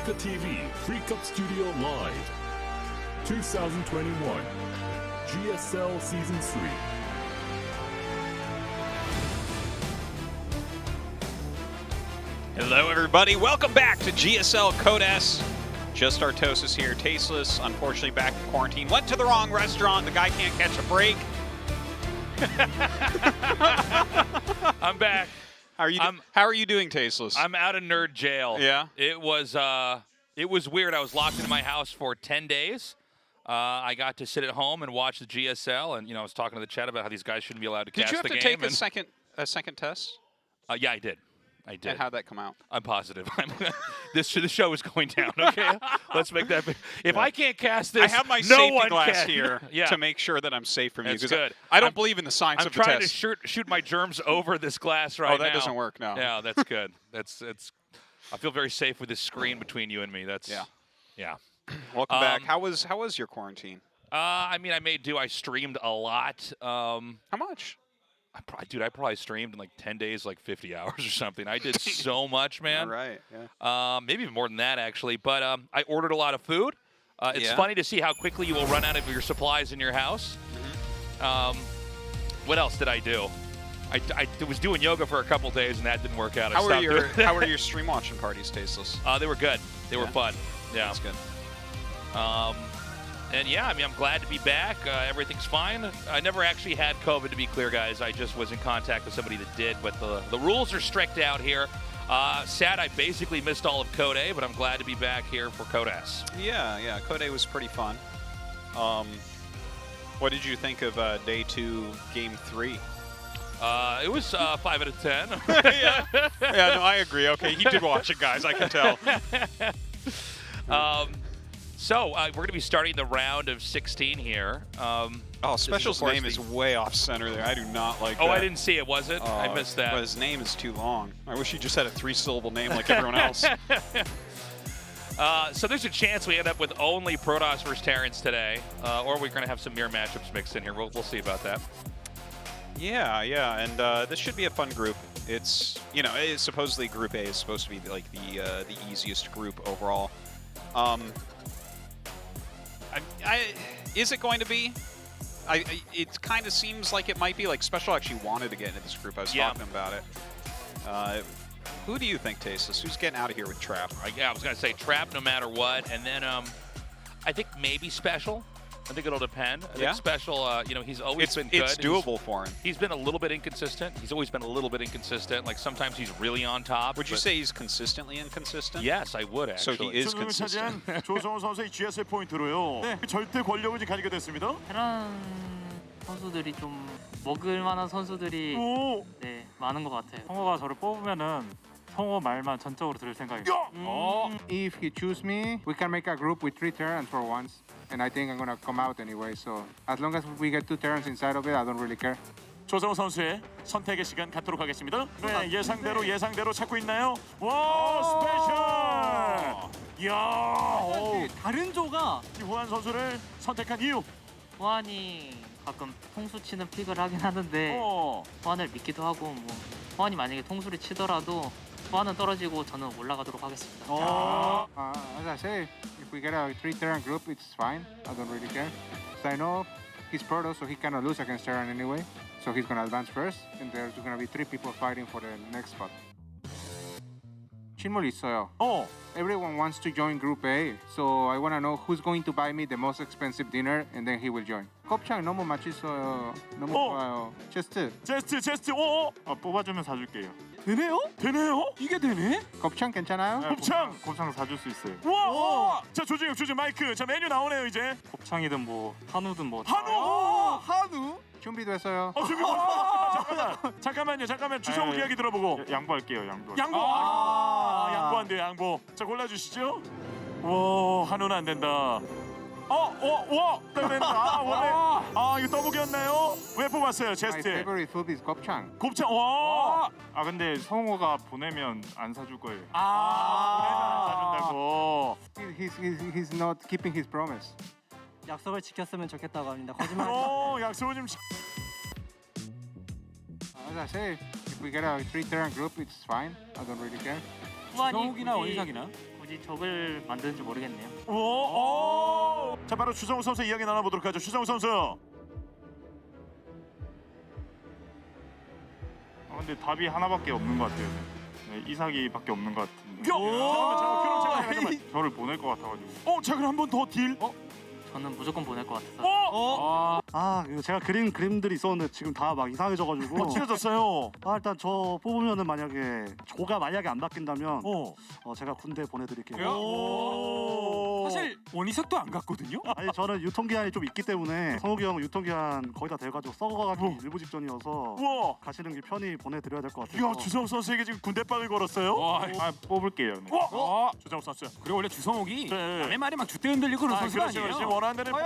America TV Pre-Cup Studio Live 2021 GSL Season 3. Hello everybody, welcome back to GSL Code S. Just Artosis here, tasteless, unfortunately back in quarantine. Went to the wrong restaurant, the guy can't catch a break. I'm back. How are you doing, tasteless? I'm out of nerd jail. Yeah? It was weird. I was locked in my house for 10 days. I got to sit at home and watch the GSL, and I was talking to the chat about how these guys shouldn't be allowed to cast the game. Did you have to take a second test? Yeah, I did. And how'd that come out? I'm positive. This show is going down. Okay, let's make that. If I can't cast this, I have my no safety one glass can. here Yeah. to make sure that I'm safe from you. That's good. I don't believe in the science I'm of the test. trying to shoot my germs over this glass right now. Oh, that doesn't work. No. Yeah, that's good. That's. I feel very safe with this screen between you and me. That's. Yeah. Welcome back. How was your quarantine? I mean, I made do. I streamed a lot. How much? I probably streamed in like 10 days, like 50 hours or something. I did so much, man. All right, yeah. Maybe even more than that, actually. But I ordered a lot of food. It's funny to see how quickly you will run out of your supplies in your house. Mm-hmm. What else did I do? I was doing yoga for a couple days, and that didn't work out. How were your stream watching parties, tasteless? They were good. They were fun. Yeah. That's good. And yeah, I mean, I'm glad to be back. Everything's fine. I never actually had COVID, to be clear, guys. I just was in contact with somebody that did, but the rules are strict out here. Sad I basically missed all of Code A, but I'm glad to be back here for Code S. Yeah. Code A was pretty fun. What did you think of Day 2, Game 3? It was 5 out of 10. Yeah, no, I agree. Okay, he did watch it, guys. I can tell. So we're going to be starting the round of 16 here. SpeCial's name is way off center there. I do not like that. Oh, I didn't see it, was it? I missed that. But his name is too long. I wish he just had a 3-syllable name like everyone else. So there's a chance we end up with only Protoss versus Terrans today, or we're going to have some mirror matchups mixed in here. We'll see about that. Yeah, and this should be a fun group. It's supposedly Group A is supposed to be like the easiest group overall. Is it going to be? It kind of seems like it might be. Like SpeCial actually wanted to get into this group. I was talking about it. Who do you think, Tasteless? Who's getting out of here with Trap? Yeah, I was going to say Trap no matter what. And then I think maybe SpeCial. I think it'll depend. I think SpeCial, he's always been good. It's doable for him. He's been a little bit inconsistent. He's always been a little bit inconsistent. Like sometimes he's really on top. Would you say he's consistently inconsistent? Yes, I would actually. So he is consistent. 조성호 선수의 GSL 포인트로요. 절대 권력을 가지게 됐습니다. 테란 선수들이 좀 먹을 만한 선수들이 많은 것 같아요. 성호가 저를 뽑으면은 성호 말만 전적으로 들을 생각입니다. If he choose me, we can make a group with 3 Terrans for once. And I think I'm gonna come out anyway, so as long as we get 2 Terrans inside of it, I don't really care. 조성호 선수의 선택의 시간 갖도록 하겠습니다. 네, 예상대로 찾고 있나요? 와, 스페셜! 이야, 다른 조가 호환 선수를 선택한 이유. 호환이 가끔 통수 치는 픽을 하긴 하는데 호환을 믿기도 하고 뭐 호환이 만약에 통수를 치더라도 호환은 떨어지고 저는 올라가도록 하겠습니다. As I say, if we get a 3 Terran group, it's fine. I don't really care. So I know he's Protoss, so he cannot lose against Terran anyway. So he's gonna advance first, and there's gonna be 3 people fighting for the next spot. 질문 있어요. Everyone wants to join Group A, so I wanna know who's going to buy me the most expensive dinner, and then he will join. 곱창 너무 맛있어요. 너무 좋아요. 제스트. 뽑아주면 사줄게요. 되네요? 이게 되네? 곱창 괜찮아요? 곱창 사줄 수 있어요. 와! 자, 조준혁 마이크. 자, 메뉴 나오네요, 이제. 곱창이든 뭐 한우든 뭐. 한우? 준비됐어요. 잠깐만요. 주성욱 이야기 들어보고. 양보할게요, 양보. 양보한대요, 양보. 자, 골라주시죠. 와, 한우는 안 된다. 된다. 원래. 이거 떠보기였나요? 왜 뽑았어요, My 제스트? favorite food is 곱창. 곱창, 와! 근데 성호가 보내면 안 사줄 거예요. 보내면 안 사준다고. He's not keeping his promise. 약속을 지켰으면 좋겠다고 합니다. 거짓말. 약속을 좀. As I say, if we get a 3 Terran group, it's fine. I don't really care. 성욱이나 원희석이나? 굳이 적을 만드는지 모르겠네요. 오! 자, 바로 주성우 선수 이야기 나눠보도록 하죠. 주성우 선수. 근데 답이 하나밖에 없는 것 같아요. 네, 이삭이밖에 없는 것 같은데. 잠깐만. 저를 보낼 것 같아가지고. 자, 그럼 한 번 더 딜. 저는 무조건 보낼 것 같아서. 이거 제가 그린 그림들이 있었는데 지금 다 막 이상해져가지고. 친해졌어요. 일단 저 뽑으면은 만약에 조가 만약에 안 바뀐다면 제가 군대 보내드릴게요. 사실 원희석도 안 갔거든요. 아니 저는 유통기한이 좀 있기 때문에 성욱이 형 유통기한 거의 다 돼가지고 썩어가기 일부 직전이어서 가시는 길 편히 보내드려야 될 것 같아요. 야, 주성우 선수에게 지금 군대빵을 걸었어요. 뽑을게요. 네. 주성우 선수. 그리고 원래 주성욱이 네. 남의 말이 막 줏대 흔들리고 그런 선수가 그렇지, 아니에요. 그렇지. 원하는 대로.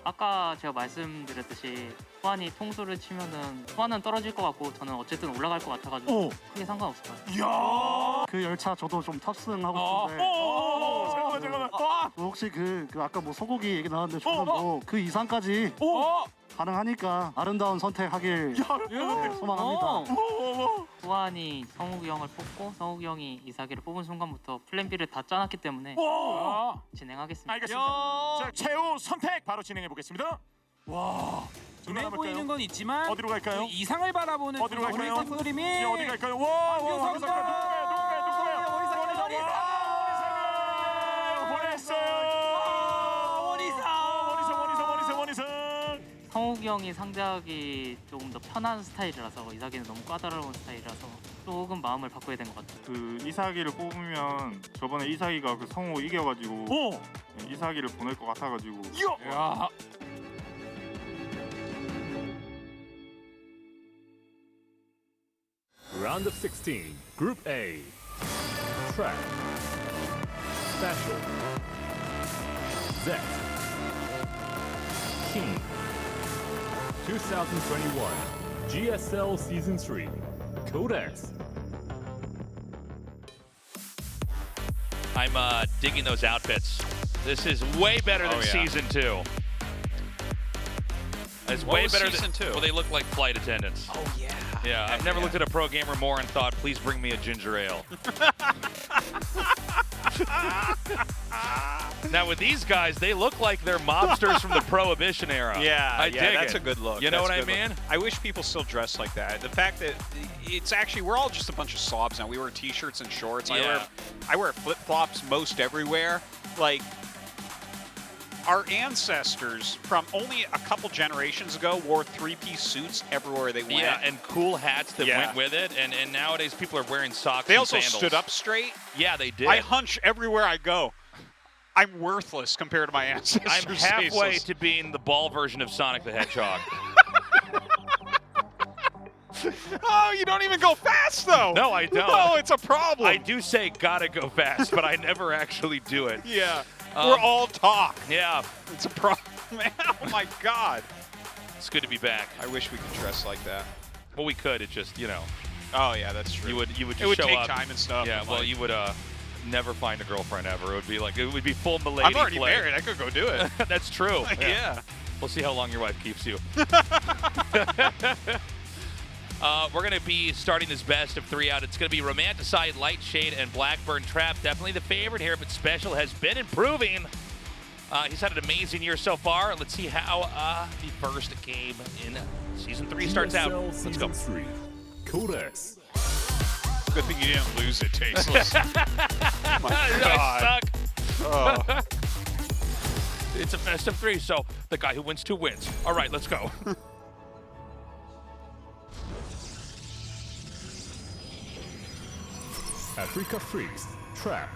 아까 제가 말씀드렸듯이 후안이 통수를 치면은 후안은 떨어질 것 같고 저는 어쨌든 올라갈 것 같아가지고 크게 상관없을 것 같아요. 이야. 그 열차 저도 좀 탑승하고 싶은데 잠깐만. 혹시 그 아까 뭐 소고기 얘기 나왔는데 저는 뭐 그 이상까지 가능하니까 아름다운 선택하길 소망합니다. 후안이 성욱이 형을 뽑고 성욱이 형이 이삭이를 뽑은 순간부터 플랜 B를 다 짜놨기 때문에 진행하겠습니다. 알겠습니다. 자, 최후 선택 바로 진행해 보겠습니다. 와. 눈에 보이는 건 있지만 어디로 갈까요? 그 이상을 바라보는 어디로 갈까요? 원희석 그림이 어디 갈까요? 와, 누구예요? 성욱이 형이 상대하기 조금 더 편한 스타일이라서 이삭이는 너무 까다로운 스타일이라서 조금 마음을 바꿔야 된 것 같아요. 그 이삭이를 뽑으면 저번에 이삭이가 그 성우 이겨가지고 이삭이를 보낼 것 같아가지고. 야. Round of 16, Group A. Track. SpeCial. Zest. King. 2021 GSL Season 3. Codex. I'm digging those outfits. This is way better than Season 2. It's way better Season 2? Well, they look like flight attendants. Oh, yeah. Yeah, I've never looked at a pro gamer more and thought, please bring me a ginger ale. Now with these guys, they look like they're mobsters from the Prohibition era. I dig that's it. a good look. You know That's what a I good look. mean? I wish people still dress like that. The fact that it's actually, we're all just a bunch of slobs now. We wear t-shirts and shorts. Yeah. I wear flip-flops most everywhere. Like, our ancestors from only a couple generations ago wore three-piece suits everywhere they went. Yeah, and cool hats that went with it. And nowadays people are wearing socks They and also sandals. stood up straight. Yeah, they did. I hunch everywhere I go. I'm worthless compared to my ancestors. I'm halfway to being the ball version of Sonic the Hedgehog. Oh, you don't even go fast, though. No, I don't. No, it's a problem. I do say gotta go fast, but I never actually do it. Yeah. We're all talk. Yeah. It's a problem, man. Oh, my God. It's good to be back. I wish we could dress like that. Well, we could. It just, you know. Oh, yeah, that's true. You would just it would show take up. time and stuff. Yeah, and well, like, you would never find a girlfriend ever. It would be full milady I'm already play. married. I could go do it. That's true. Yeah. We'll see how long your wife keeps you. We're going to be starting this best of 3 out. It's going to be Romanticide, Lightshade, and Blackburn Trap. Definitely the favorite here, but SpeCial has been improving. He's had an amazing year so far. Let's see how the first game in Season 3 starts out. GSL Let's go. Season 3. Codex. Good thing you didn't lose it, Tasteless. Oh, my I God. suck. It's a best of 3, so the guy who wins 2 wins. All right, let's go. Africa Freaks. Trap.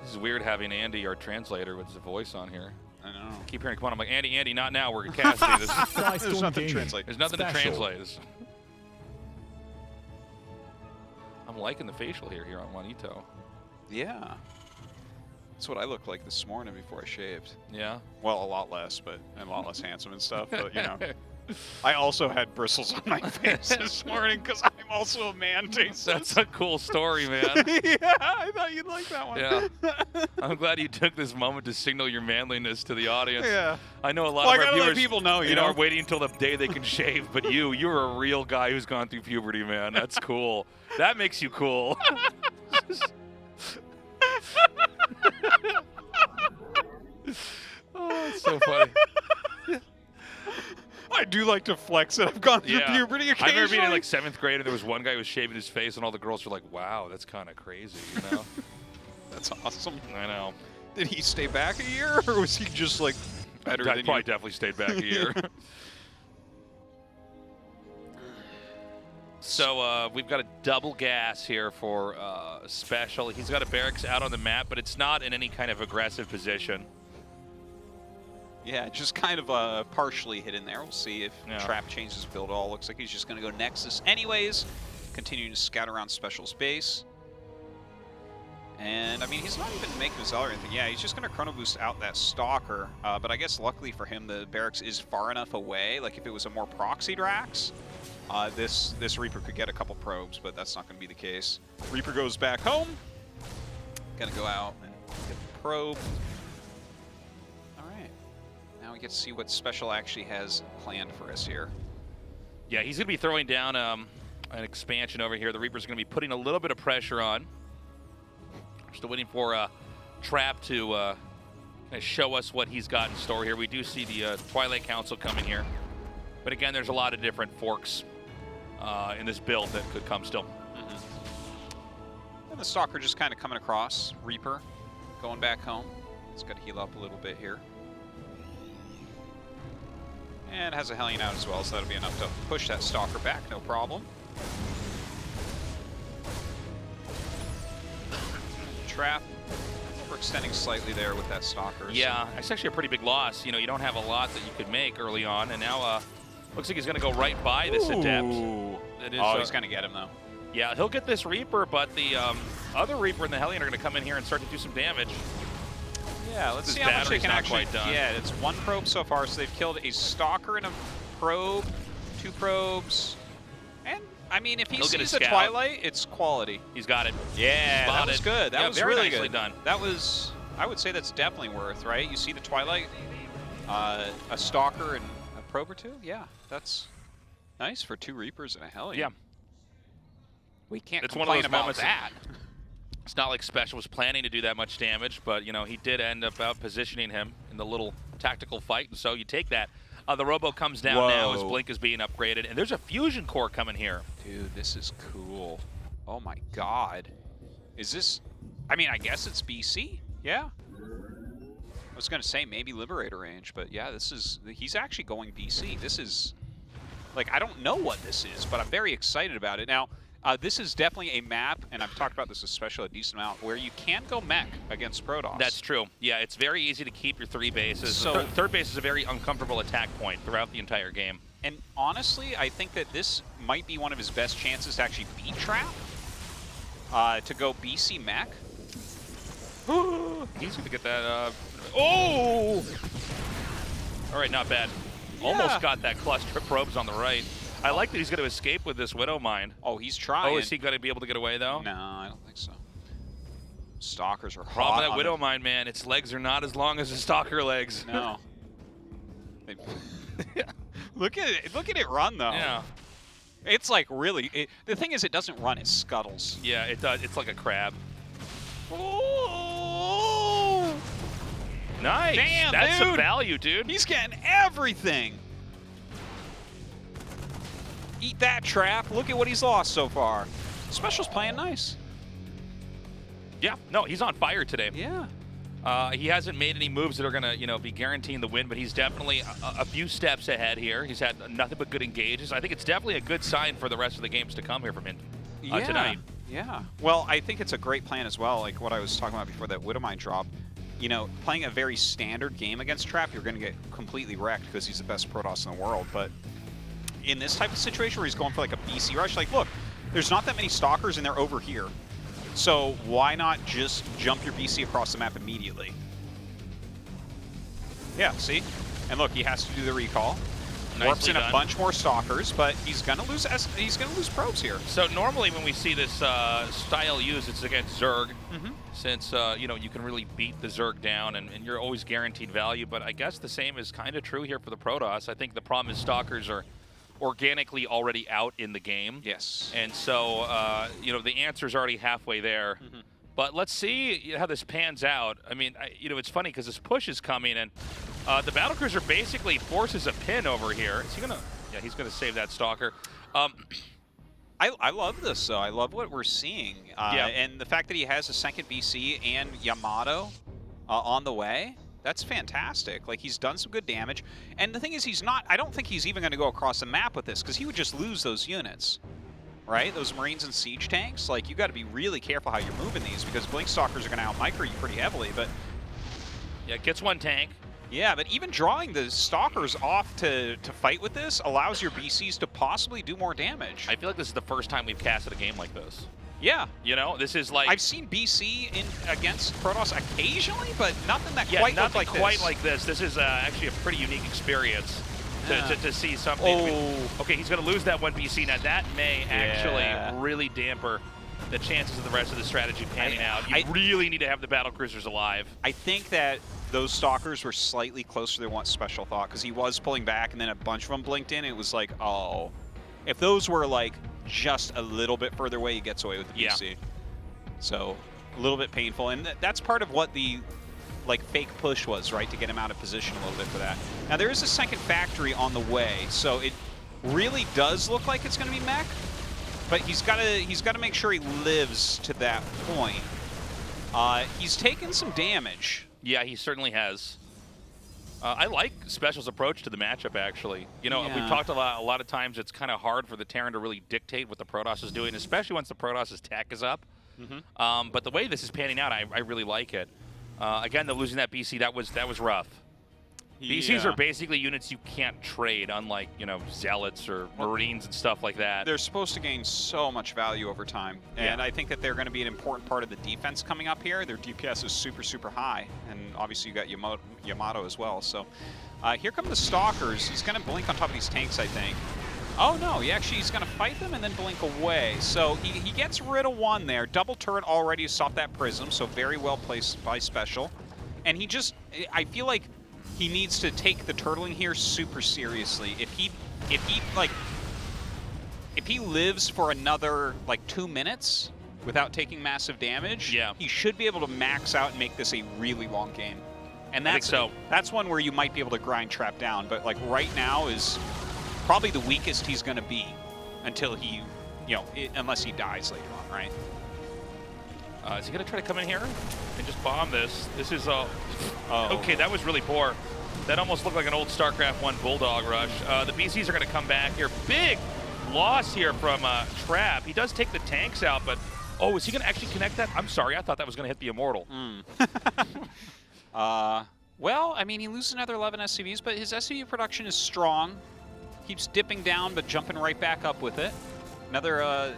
This is weird having Andy, our translator, with his voice on here. I know. I keep hearing, come on, I'm like, Andy, not now. We're casting this. There's nothing to translate. There's nothing to SpeCial. translate. I'm liking the facial hair here on Juanito. Yeah. That's what I looked like this morning before I shaved. Yeah. Well, a lot less, but and a lot less handsome and stuff. But you know, I also had bristles on my face this morning because I'm also a man, Jason. That's a cool story, man. Yeah, I thought you'd like that one. Yeah. I'm glad you took this moment to signal your manliness to the audience. Yeah. I know a lot Well, of I our gotta let viewers people know, you know. are waiting until the day they can shave, but you're a real guy who's gone through puberty, man. That's cool. That makes you cool. Oh, it's so funny. I do like to flex that I've gone through puberty I occasionally. remember being in like 7th grade and there was one guy who was shaving his face and all the girls were like, wow, that's kind of crazy, you know? That's awesome. I know. Did he stay back a year, or was he just like better I than probably you? definitely stayed back a year. So we've got a double gas here for SpeCial. He's got a barracks out on the map, but it's not in any kind of aggressive position. Yeah, just kind of partially hidden there. We'll see if Trap changes build at all. Looks like he's just going to go Nexus anyways, continuing to scout around SpeCial's base. And, I mean, he's not even making a Zealot or anything. Yeah, he's just going to Chrono Boost out that Stalker. But I guess luckily for him, the barracks is far enough away. Like, if it was a more proxied Rax, this Reaper could get a couple probes, but that's not going to be the case. Reaper goes back home. Going to go out and get the probe. Now we get to see what SpeCial actually has planned for us here. Yeah, he's going to be throwing down an expansion over here. The Reaper's going to be putting a little bit of pressure on. Still waiting for Trap to kind of show us what he's got in store here. We do see the Twilight Council coming here. But again, there's a lot of different forks in this build that could come still. And the Stalker just kind of coming across. Reaper going back home. He's got to heal up a little bit here. And has a Hellion out as well, so that'll be enough to push that Stalker back, no problem. Trap. We're extending slightly there with that Stalker. Yeah, it's actually a pretty big loss. You know, you don't have a lot that you could make early on, and now looks like he's going to go right by this Adept. He's going to get him, though. Yeah, he'll get this Reaper, but the other Reaper and the Hellion are going to come in here and start to do some damage. Yeah, let's This see how much they battery's can not actually. quite done. Yeah, it's one probe so far, so they've killed a Stalker and a probe, 2 probes, and I mean, if he He'll get sees a the scout. Twilight, it's quality. He's got it. Yeah, that was good. That was very really nicely good. done. That was, I would say that's definitely worth, right? You see the Twilight, a Stalker and a probe or 2. Yeah, that's nice for 2 Reapers and a Hellion. Yeah. We can't It's one of complain those about moments that. It's not like SpeCial was planning to do that much damage, but, you know, he did end up out positioning him in the little tactical fight, and so you take that. The Robo comes down now as Blink is being upgraded, and there's a Fusion Core coming here. Dude, this is cool. Oh my god. Is this... I mean, I guess it's BC? Yeah? I was going to say maybe Liberator range, but yeah, this is... He's actually going BC. This is... Like, I don't know what this is, but I'm very excited about it. Now, this is definitely a map, and I've talked about this especially a decent amount, where you can go mech against Protoss. That's true. Yeah, it's very easy to keep your 3 bases. So, third base is a very uncomfortable attack point throughout the entire game. And honestly, I think that this might be one of his best chances to actually beat Trap. To go BC mech. He's going to get that... Oh! All right, not bad. Yeah. Almost got that cluster of probes on the right. I like that he's going to escape with this Widow Mine. Oh, he's trying. Oh, is he going to be able to get away, though? No, I don't think so. Stalkers are Problem hot with that on Widow him. Mine, man, its legs are not as long as the Stalker legs. No. Look at it. Look at it run, though. Yeah. It's like really... the thing is, it doesn't run. It scuttles. Yeah, it does. It's like a crab. Oh! Nice. Damn, That's some dude. value, dude. He's getting everything. Eat that, Trap. Look at what he's lost so far. SpeCial's playing nice. Yeah, no, he's on fire today. Yeah. He hasn't made any moves that are going to, you know, be guaranteeing the win, but he's definitely a few steps ahead here. He's had nothing but good engages. I think it's definitely a good sign for the rest of the games to come here from him tonight. Yeah. Well, I think it's a great plan as well, like what I was talking about before that Widowmine drop. You know, playing a very standard game against Trap, you're going to get completely wrecked because he's the best Protoss in the world. But in this type of situation where he's going for like a BC rush, like, look, there's not that many Stalkers and they're over here. So why not just jump your BC across the map immediately? Yeah, see? And look, he has to do the recall. Warps in done. a bunch more Stalkers, but he's gonna lose probes here. So normally when we see this style used, it's against Zerg, since you know, you can really beat the Zerg down, and you're always guaranteed value. But I guess the same is kind of true here for the Protoss. I think the problem is Stalkers are organically already out in the game. Yes. And so you know, the answer's already halfway there. But let's see how this pans out. I mean, you know, it's funny because this push is coming, and the battlecruiser basically forces a pin over here. Is he gonna? Yeah, he's gonna save that Stalker. I love this, though. I love what we're seeing. And the fact that he has a second BC and Yamato on the way, that's fantastic. Like, he's done some good damage. And the thing is, I don't think he's even going to go across the map with this, because he would just lose those units, right? Those Marines and Siege tanks. Like, you got to be really careful how you're moving these, because Blink Stalkers are going to out-micro you pretty heavily. But yeah, gets one tank. yeah, but even drawing the Stalkers off to fight with this allows your BCs to possibly do more damage. I feel like this is the first time we've casted a game like this. Yeah. You know, this is like... I've seen BC against Protoss occasionally, but nothing that yeah, quite nothing looked like quite this. like this. This is actually a pretty unique experience to see something. Oh. Okay, he's going to lose that one BC. Now, that may actually really damper the chances of the rest of the strategy panning out. You really need to have the battlecruisers alive. I think that those Stalkers were slightly closer than what Special thought, because he was pulling back, and then a bunch of them blinked in. It was like, oh. If those were, like, just a little bit further away, he gets away with the BC. Yeah. So, a little bit painful. And that's part of what the, like, fake push was, right? To get him out of position a little bit for that. Now, there is a second factory on the way, so it really does look like it's going to be mech. But he's got to make sure he lives to that point. He's taken some damage. Yeah, he certainly has. I like SpeCial's approach to the matchup, actually. You know, we've talked a lot of times it's kind of hard for the Terran to really dictate what the Protoss is doing, especially once the Protoss's tech is up. But the way this is panning out, I really like it. Again, though, losing that BC, that was rough. BCs are basically units you can't trade, unlike, you know, Zealots or Marines and stuff like that. They're supposed to gain so much value over time, and I think that they're going to be an important part of the defense coming up here. Their DPS is super, super high, and obviously you got Yamato as well. So here come the Stalkers. He's going to blink on top of these tanks, I think. Oh, no, he's going to fight them and then blink away. So he gets rid of one there. Double turret already stopped that Prism, so very well placed by SpeCial. And he just, I feel like he needs to take the turtling here super seriously. If he lives for another, like, 2 minutes without taking massive damage, he should be able to max out and make this a really long game. And that's one where you might be able to grind Trap down, but, like, right now is probably the weakest he's going to be until he, you know, unless he dies later on, right? Is he going to try to come in here and just bomb this? This is okay, that was really poor. That almost looked like an old StarCraft 1 Bulldog rush. The BCs are going to come back here. Big loss here from Trap. He does take the tanks out, but oh, is he going to actually connect that? I'm sorry, I thought that was going to hit the Immortal. Well, I mean, he loses another 11 SCVs, but his SCV production is strong. Keeps dipping down, but jumping right back up with it. Another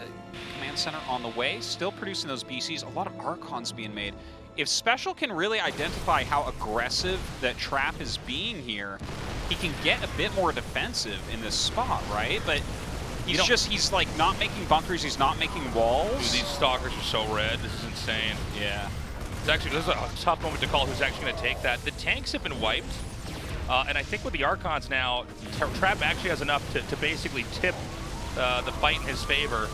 command center on the way, still producing those BCs. A lot of Archons being made. If SpeCial can really identify how aggressive that Trap is being here, he can get a bit more defensive in this spot, right? But he's like not making bunkers, he's not making walls. Dude, these Stalkers are so red. This is insane. Yeah. This is a tough moment to call who's actually going to take that. The tanks have been wiped. And I think with the Archons now, Trap actually has enough to basically tip the fight in his favor.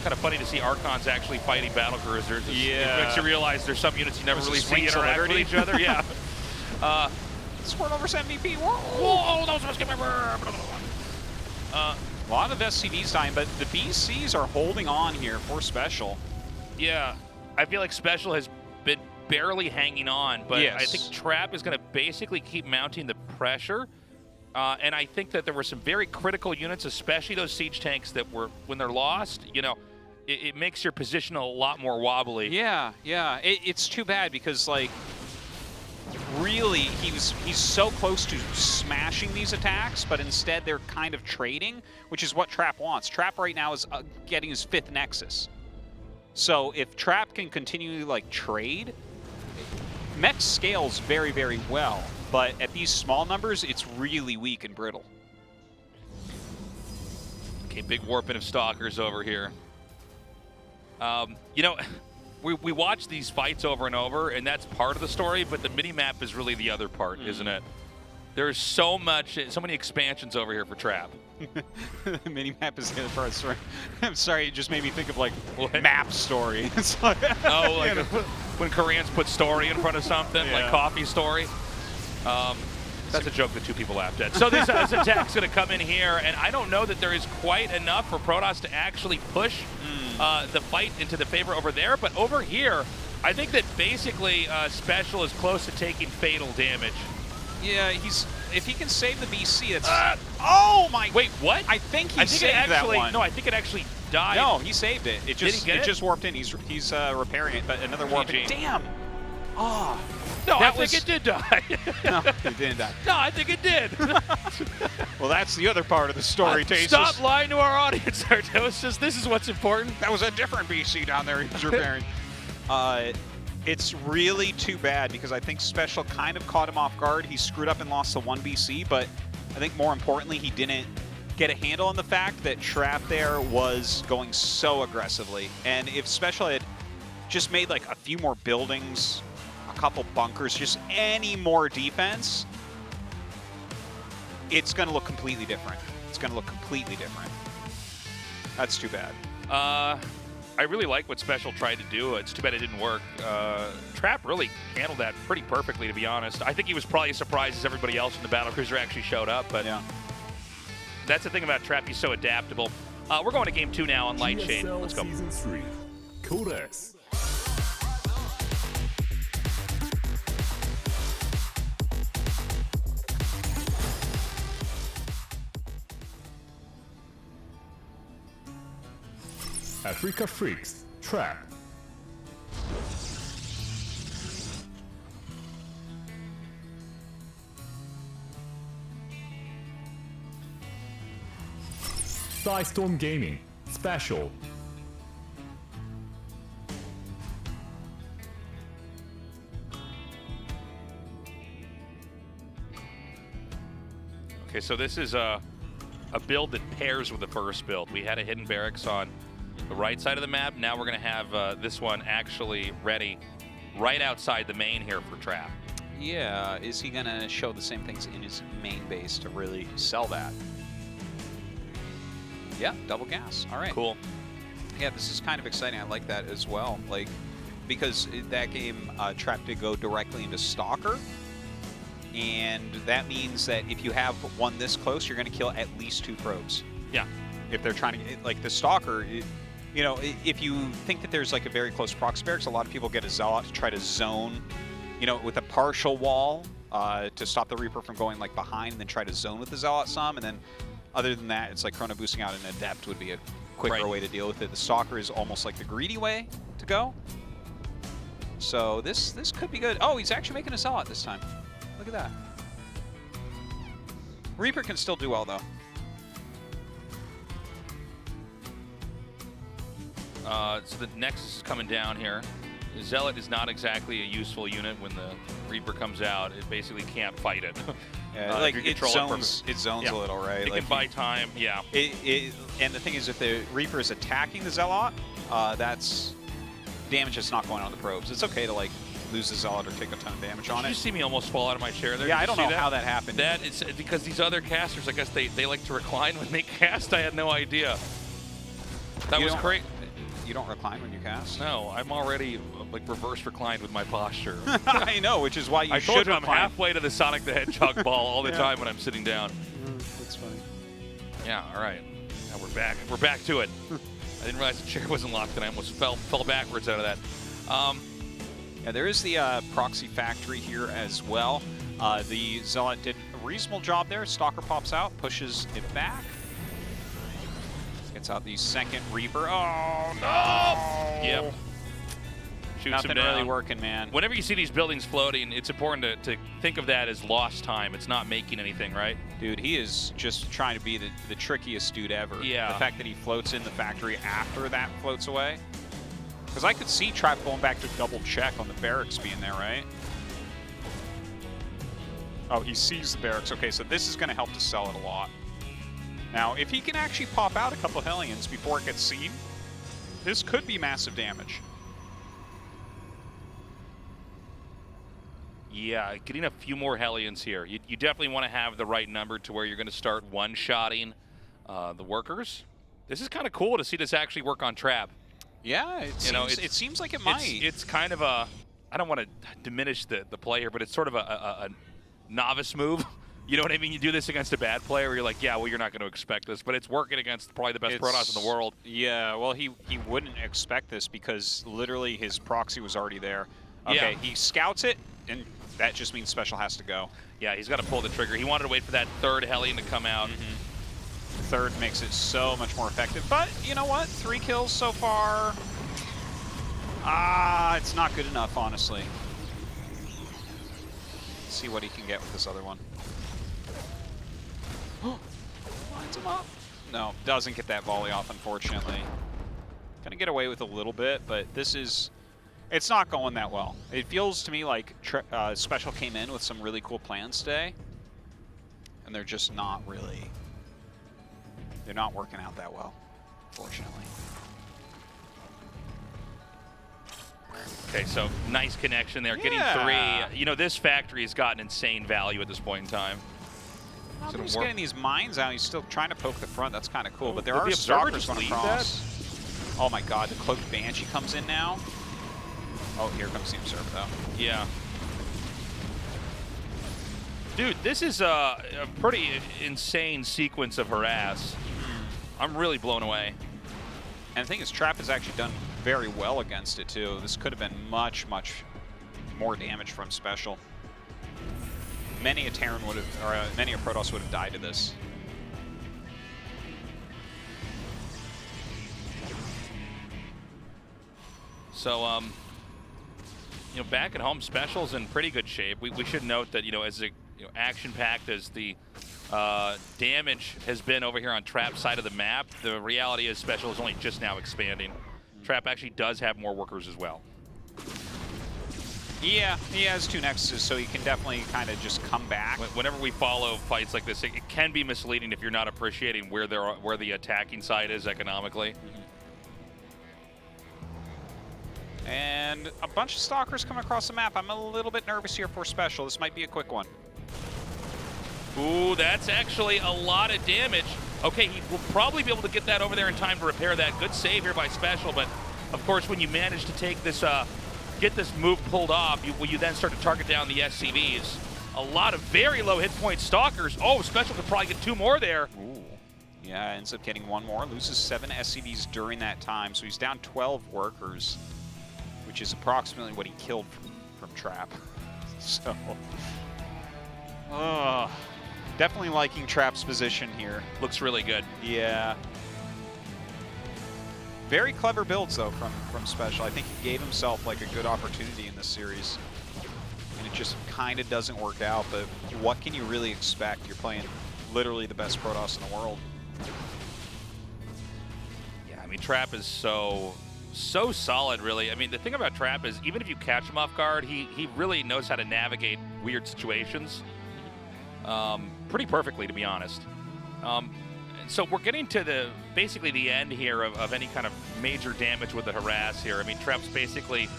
Kind of funny to see Archons actually fighting battlecruisers. It makes you realize there's some units you never really see interact with each other. Yeah. Squirtle versus MVP. Whoa, that was a skip. A lot of SCVs dying, but the BCs are holding on here for SpeCial. Yeah. I feel like SpeCial has been barely hanging on, but I think Trap is going to basically keep mounting the pressure. And I think that there were some very critical units, especially those siege tanks that were, when they're lost, you know, it makes your position a lot more wobbly. Yeah. It's too bad because, like, really, he's so close to smashing these attacks, but instead they're kind of trading, which is what Trap wants. Trap right now is getting his 5th Nexus. So if Trap can continue, like, trade, Mech scales very, very well, but at these small numbers, it's really weak and brittle. Okay, big warping of Stalkers over here. You know, we watch these fights over and over, and that's part of the story, but the mini-map is really the other part, isn't it? There's so many expansions over here for Trap. The mini-map is the other part of the story. I'm sorry, it just made me think of, like, map story. It's like, oh, like when Koreans put story in front of something, like coffee story. That's a joke that 2 people laughed at. So this attack's going to come in here, and I don't know that there is quite enough for Protoss to actually push the fight into the favor over there. But over here, I think that basically SpeCial is close to taking fatal damage. Yeah, if he can save the BC, that's... oh my... Wait, what? I think he saved that one. No, I think it actually died. No, he saved it. It just, Did he get it? just warped in. He's repairing it, but another warp. Damn! Oh. No, I think it did die. No, it didn't die. No, I think it did. Well, that's the other part of the story, Tasis. Stop lying to our audience, Artosis. This is what's important. That was a different BC down there he was repairing. It's really too bad because I think SpeCial kind of caught him off guard. He screwed up and lost the 1 BC, but I think more importantly, he didn't get a handle on the fact that Trap there was going so aggressively. And if SpeCial had just made like a few more buildings, a couple bunkers, just any more defense, it's going to look completely different. It's going to look completely different. That's too bad. I really like what SpeCial tried to do. It's too bad it didn't work. Trap really handled that pretty perfectly, to be honest. I think he was probably as surprised as everybody else when the battlecruiser actually showed up, but yeah. That's the thing about Trap. He's so adaptable. We're going to game 2 now on Light Chain. GSL Let's go. Season 3, Codex. Africa Freaks, Trap. Storm Gaming, SpeCial. Okay, so this is a build that pairs with the first build. We had a hidden barracks on the right side of the map. Now we're going to have this one actually ready right outside the main here for Trap. Yeah, is he going to show the same things in his main base to really sell that? Yeah, double gas. All right. Cool. Yeah, this is kind of exciting. I like that as well. Like, because that game, Trap did go directly into Stalker. And that means that if you have one this close, you're going to kill at least 2 probes. Yeah. If they're trying to, like the Stalker, you know, if you think that there's like a very close prox barracks, a lot of people get a Zealot to try to zone, you know, with a partial wall to stop the Reaper from going like behind and then try to zone with the Zealot some. And then other than that, it's like chrono boosting out an Adept would be a quicker way to deal with it. The Stalker is almost like the greedy way to go. So this could be good. Oh, he's actually making a Zealot this time. Look at that. Reaper can still do well, though. So the Nexus is coming down here. The Zealot is not exactly a useful unit when the Reaper comes out. It basically can't fight it. Yeah, like it zones a little, right? It like can buy time, yeah. And the thing is, if the Reaper is attacking the Zealot, that's damage that's not going on the probes. It's okay to like lose the Zealot or take a ton of damage on it. Did you see me almost fall out of my chair there? Yeah, I don't know how that happened. That is because these other casters, I guess they like to recline when they cast. I had no idea. That was great. You don't recline when you cast? No, I'm already like reverse reclined with my posture. I know, which is why you should recline. I'm halfway to the Sonic the Hedgehog ball all the time when I'm sitting down. That's funny. Yeah, all right. Now we're back. We're back to it. I didn't realize the chair wasn't locked and I almost fell backwards out of that. Yeah, there is the proxy factory here as well. The Zealot did a reasonable job there. Stalker pops out, pushes it back. Gets out the second Reaper. Oh, no! Yep. Shoots Nothing him down. really working, man. Whenever you see these buildings floating, it's important to think of that as lost time. It's not making anything, right? Dude, he is just trying to be the trickiest dude ever. Yeah. The fact that he floats in the factory after that floats away. Because I could see Trap going back to double check on the barracks being there, right? Oh, he sees the barracks. Okay, so this is going to help to sell it a lot. Now, if he can actually pop out a couple Hellions before it gets seen, this could be massive damage. Yeah, getting a few more Hellions here. You definitely want to have the right number to where you're going to start one-shotting the workers. This is kind of cool to see this actually work on Trap. Yeah, it seems like it might. It's kind of a, I don't want to diminish the player, but it's sort of a novice move. You know what I mean? You do this against a bad player where you're like, yeah, well, you're not going to expect this, but it's working against probably the best Protoss in the world. Yeah, well, he wouldn't expect this because literally his proxy was already there. Okay, Yeah. he scouts it, and that just means Special has to go. Yeah, he's got to pull the trigger. He wanted to wait for that third Hellion to come out. Third makes it so much more effective, but you know what? 3 kills so far. It's not good enough, honestly. Let's see what he can get with this other one. Lines him up. No, doesn't get that volley off, unfortunately. Gonna get away with a little bit, but this is... It's not going that well. It feels to me like Special came in with some really cool plans today, and they're just not really... They're not working out that well, fortunately. Okay, so nice connection there. Yeah. Getting 3. You know, this factory has gotten insane value at this point in time. He's getting these mines out. He's still trying to poke the front. That's kind of cool. But there Did are the observer stalkers just going leave across. Oh my god, the cloaked Banshee comes in now. Oh, here comes the observer, though. Yeah. Dude, this is a pretty insane sequence of harass. I'm really blown away. And the thing is, Trap has actually done very well against it, too. This could have been much, much more damage from Special. Many a Terran would have, or many a Protoss would have died to this. So, you know, back at home, Special's in pretty good shape. We should note that, you know, as action-packed as the damage has been over here on Trap's side of the map, the reality is Special is only just now expanding. Trap actually does have more workers as well. Yeah, he has 2 Nexuses, so he can definitely kind of just come back. Whenever we follow fights like this, it can be misleading if you're not appreciating where the attacking side is economically. And a bunch of Stalkers come across the map. I'm a little bit nervous here for Special. This might be a quick one. Ooh, that's actually a lot of damage. Okay, he will probably be able to get that over there in time to repair that. Good save here by Special, but of course when you manage to take this, get this move pulled off, you then start to target down the SCVs. A lot of very low hit point Stalkers. Oh, Special could probably get 2 more there. Ooh. Yeah, ends up getting 1 more. Loses 7 SCVs during that time, so he's down 12 workers, which is approximately what he killed from Trap. So, definitely liking Trap's position here. Looks really good. Yeah. Very clever builds, though, from Special. I think he gave himself like a good opportunity in this series. And it just kind of doesn't work out, but what can you really expect? You're playing literally the best Protoss in the world. Yeah, I mean, Trap is so solid, really. I mean, the thing about Trap is even if you catch him off guard, he really knows how to navigate weird situations pretty perfectly, to be honest. So we're getting to basically the end here of any kind of major damage with the harass here. I mean, Trap's basically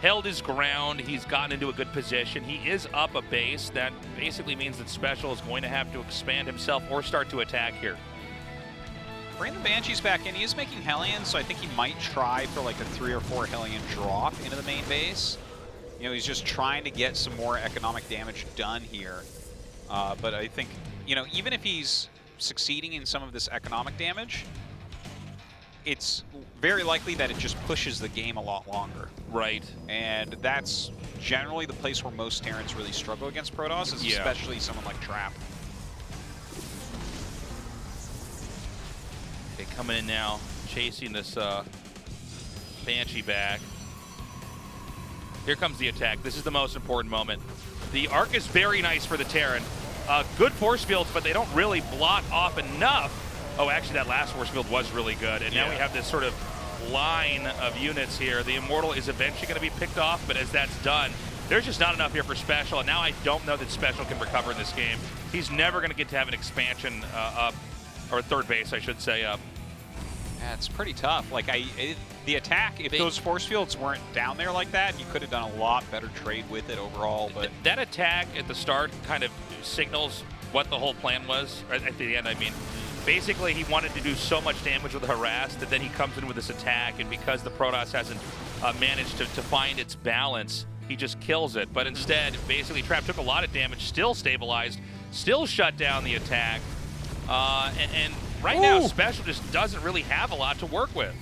held his ground. He's gotten into a good position. He is up a base. That basically means that Special is going to have to expand himself or start to attack here. Bring the Banshees back in. He is making Hellions, so I think he might try for like a 3 or 4 Hellion drop into the main base. You know, he's just trying to get some more economic damage done here. But I think, you know, even if he's succeeding in some of this economic damage, it's very likely that it just pushes the game a lot longer. Right. And that's generally the place where most Terrans really struggle against Protoss, is especially someone like Trap. Okay, coming in now, chasing this Banshee back. Here comes the attack. This is the most important moment. The arc is very nice for the Terran. Good force fields, but they don't really block off enough. Oh, actually, that last force field was really good. And now we have this sort of line of units here. The Immortal is eventually going to be picked off, but as that's done, there's just not enough here for Special. And now I don't know that Special can recover in this game. He's never going to get to have an expansion up or third base, I should say. Yeah, it's pretty tough. Like the attack, if those force fields weren't down there like that, you could have done a lot better trade with it overall. But that attack at the start kind of signals what the whole plan was. At the end, I mean, basically he wanted to do so much damage with harass that then he comes in with this attack, and because the Protoss hasn't managed to find its balance, he just kills it. But instead, basically, Trap took a lot of damage, still stabilized, still shut down the attack, and right now, SpeCial just doesn't really have a lot to work with.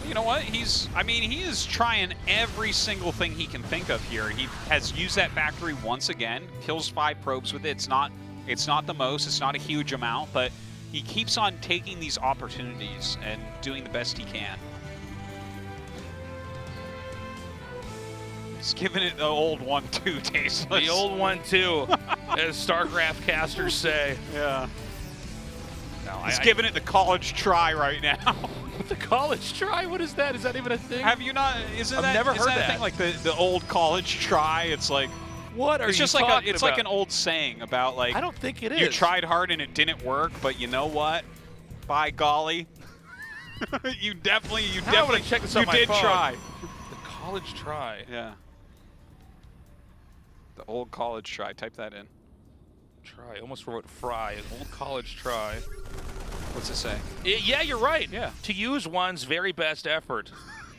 You know what? he is trying every single thing he can think of here. He has used that factory once again, kills 5 probes with it. It's not the most, it's not a huge amount, but he keeps on taking these opportunities and doing the best he can. He's giving it the old 1-2 tasteless. The old 1-2, as StarCraft casters say. Yeah. No, He's giving it the college try right now. The college try? What is that? Is that even a thing? Have you not? I've never heard that. A thing like the old college try? It's like, what are it's you just talking like it's about? like an old saying about like, I don't think it is. You tried hard and it didn't work, but you know what? By golly, you definitely check this out my did phone. try. The college try. Yeah. The old college try. Type that in. Try. Almost wrote fry. An old college try. What's it say? Yeah, you're right. Yeah. To use one's very best effort.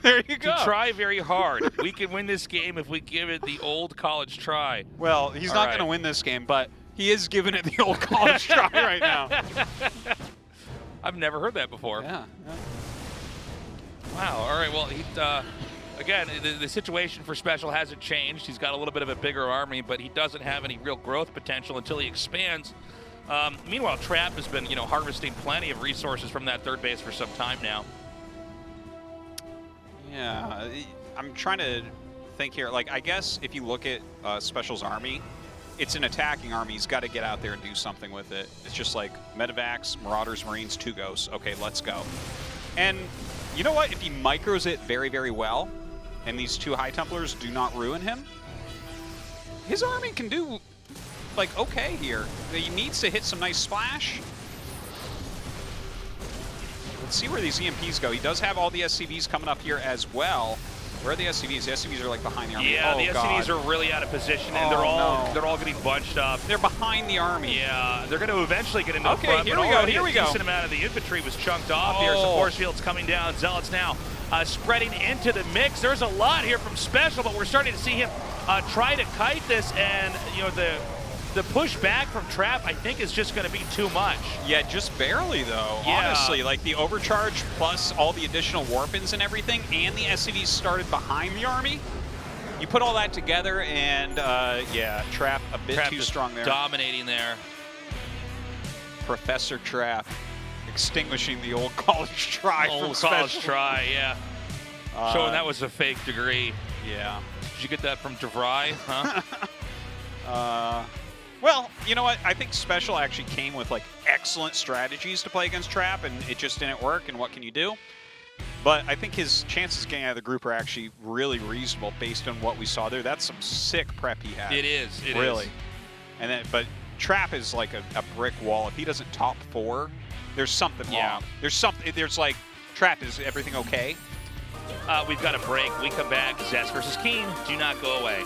There you go. To try very hard. We can win this game if we give it the old college try. Well, he's not going to win this game, but he is giving it the old college try right now. I've never heard that before. Yeah. Wow. All right. Well, again, the situation for SpeCial hasn't changed. He's got a little bit of a bigger army, but he doesn't have any real growth potential until he expands. Meanwhile, Trap has been, harvesting plenty of resources from that third base for some time now. Yeah, I'm trying to think here. Like, I guess if you look at SpeCial's army, it's an attacking army. He's got to get out there and do something with it. It's just like Medivacs, Marauders, Marines, 2 ghosts. Okay, let's go. And you know what? If he micros it very, very well, and these 2 High Templars do not ruin him, his army can do, like, okay here. He needs to hit some nice splash. Let's see where these EMPs go. He does have all the SCVs coming up here as well. Where are the SCVs? The SCVs are like behind the army. Yeah, oh, the SCVs are really out of position, and they're all getting bunched up. They're behind the army. Yeah, they're going to eventually get into the front. Here we go. Here we go. A decent amount of the infantry was chunked off here. Some force fields coming down. Zealots now spreading into the mix. There's a lot here from SpeCial, but we're starting to see him try to kite this, and the push back from Trap, I think, is just going to be too much. Yeah, just barely, though. Yeah. Honestly, like the overcharge plus all the additional warpins and everything, and the SCVs started behind the army. You put all that together, and yeah, Trap a bit too strong there. Dominating there. Professor Trap extinguishing the old college try from SpeCial. College try, yeah. Showing that was a fake degree. Yeah. Did you get that from DeVry, huh? Well, you know what? I think SpeCial actually came with like excellent strategies to play against Trap, and it just didn't work, and what can you do? But I think his chances of getting out of the group are actually really reasonable based on what we saw there. That's some sick prep he had. It is. It really. And then, but Trap is like a brick wall. If he doesn't top 4, there's something wrong. There's something. There's like, Trap, is everything okay? We've got a break. We come back. Zest versus Keen. Do not go away.